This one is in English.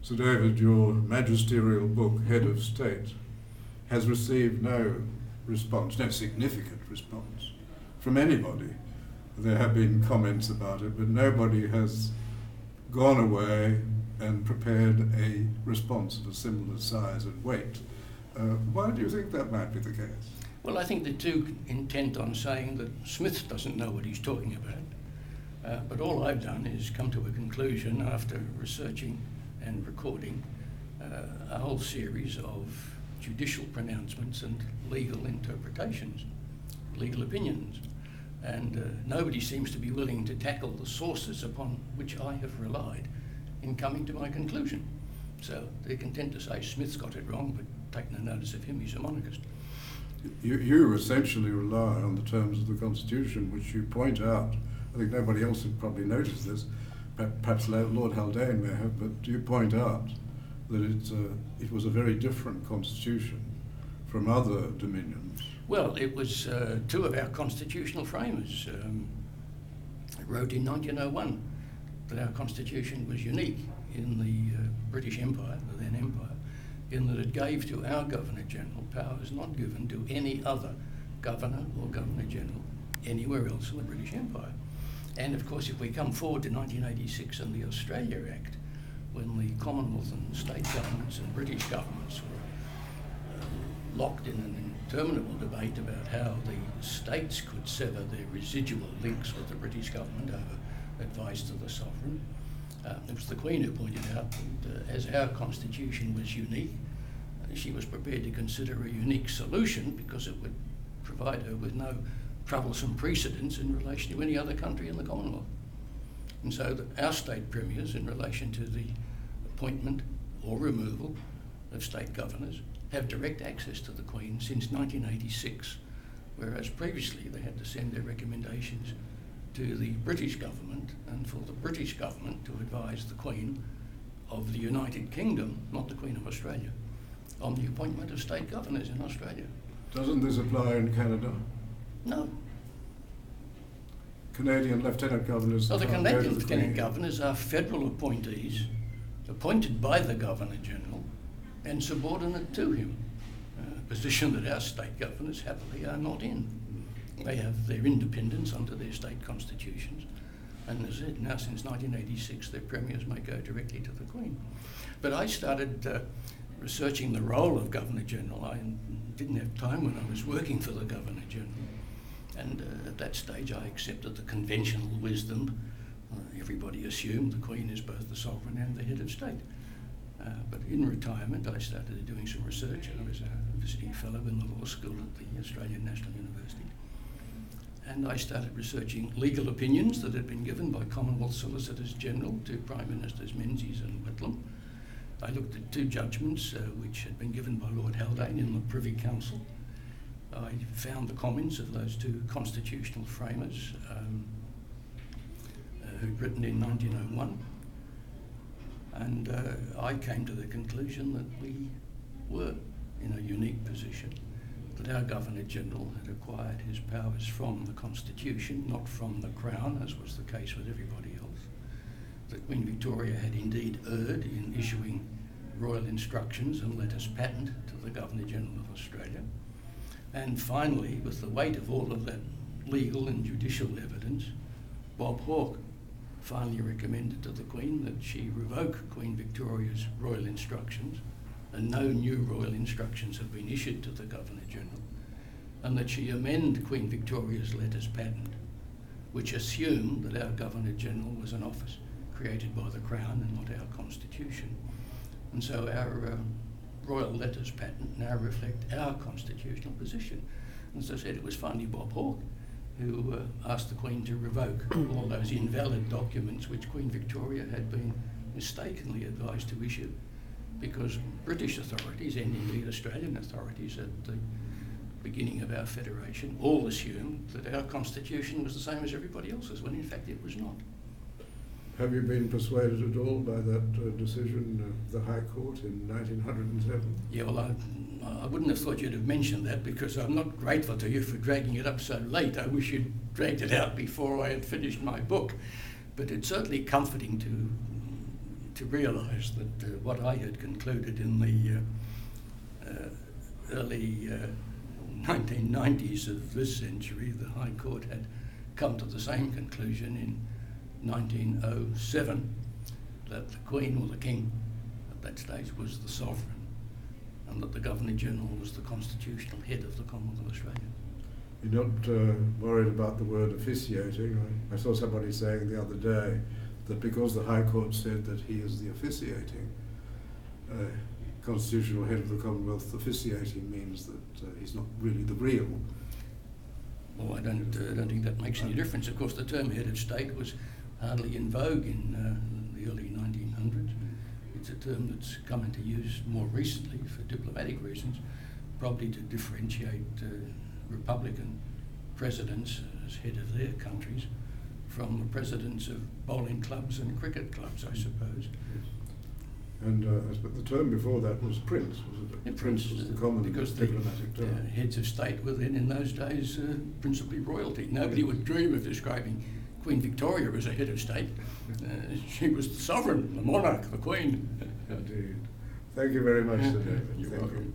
Sir David, your magisterial book, Head of State, has received no response, no significant response from anybody. There have been comments about it, but nobody has gone away and prepared a response of a similar size and weight. Why do you think that might be the case? Well, I think they're too intent on saying that Smith doesn't know what he's talking about. But all I've done is come to a conclusion after researching and recording a whole series of judicial pronouncements and legal interpretations, legal opinions. And nobody seems to be willing to tackle the sources upon which I have relied in coming to my conclusion. So they're content to say Smith's got it wrong, but take no notice of him, he's a monarchist. You essentially rely on the terms of the Constitution, which you point out. I think nobody else had probably noticed this. Perhaps Lord Haldane may have, but you point out that it was a very different constitution from other dominions. Well, it was two of our constitutional framers wrote in 1901 that our constitution was unique in the British Empire, the then Empire, in that it gave to our Governor-General powers not given to any other Governor or Governor-General anywhere else in the British Empire. And of course, if we come forward to 1986 and the Australia Act, when the Commonwealth and state governments and British governments were locked in an interminable debate about how the states could sever their residual links with the British government over advice to the sovereign, it was the Queen who pointed out that as our constitution was unique, she was prepared to consider a unique solution because it would provide her with no troublesome precedents in relation to any other country in the Commonwealth. And so our state premiers, in relation to the appointment or removal of state governors, have direct access to the Queen since 1986, whereas previously they had to send their recommendations to the British government and for the British government to advise the Queen of the United Kingdom, not the Queen of Australia, on the appointment of state governors in Australia. Doesn't this apply in Canada? No. Canadian lieutenant governors. Well, the Canadian lieutenant governors are federal appointees appointed by the Governor-General and subordinate to him, a position that our state governors happily are not in. They have their independence under their state constitutions, and as I said, now since 1986 their premiers may go directly to the Queen. But I started researching the role of Governor-General. I didn't have time when I was working for the Governor-General. And at that stage I accepted the conventional wisdom. Everybody assumed the Queen is both the sovereign and the head of state. But in retirement I started doing some research. I was a visiting fellow in the law school at the Australian National University. And I started researching legal opinions that had been given by Commonwealth Solicitors General to Prime Ministers Menzies and Whitlam. I looked at two judgments which had been given by Lord Haldane in the Privy Council. I found the comments of those two constitutional framers who'd written in 1901, and I came to the conclusion that we were in a unique position, that our Governor-General had acquired his powers from the Constitution, not from the Crown, as was the case with everybody else, that Queen Victoria had indeed erred in issuing royal instructions and letters patent to the Governor-General of Australia. And finally, with the weight of all of that legal and judicial evidence, Bob Hawke finally recommended to the Queen that she revoke Queen Victoria's royal instructions, and no new royal instructions have been issued to the Governor-General, and that she amend Queen Victoria's letters patent, which assumed that our Governor-General was an office created by the Crown and not our Constitution. And so our royal letters patent now reflect our constitutional position. As I said, it was finally Bob Hawke who asked the Queen to revoke all those invalid documents which Queen Victoria had been mistakenly advised to issue, because British authorities, and indeed Australian authorities at the beginning of our federation, all assumed that our constitution was the same as everybody else's, when in fact it was not. Have you been persuaded at all by that decision of the High Court in 1907? Yeah, well, I wouldn't have thought you'd have mentioned that, because I'm not grateful to you for dragging it up so late. I wish you'd dragged it out before I had finished my book. But it's certainly comforting to to realise that what I had concluded in the early 1990s of this century, the High Court had come to the same conclusion in 1907, that the Queen or the King at that stage was the sovereign, and that the Governor-General was the constitutional head of the Commonwealth of Australia. You're not worried about the word officiating? I saw somebody saying the other day that because the High Court said that he is the officiating constitutional head of the Commonwealth, officiating means that he's not really the real. Well, I don't think that makes any difference. Of course, the term head of state was hardly in vogue in the early 1900s. It's a term that's come into use more recently for diplomatic reasons, probably to differentiate Republican presidents as head of their countries from the presidents of bowling clubs and cricket clubs, I suppose. And but the term before that was prince, wasn't it? Yeah, Prince was the common diplomatic term. The heads of state were then in those days principally royalty. Nobody would dream of describing Queen Victoria as a head of state. She was the sovereign, the monarch, the Queen. Indeed. Thank you very much, Sir David. You're Thank welcome. you.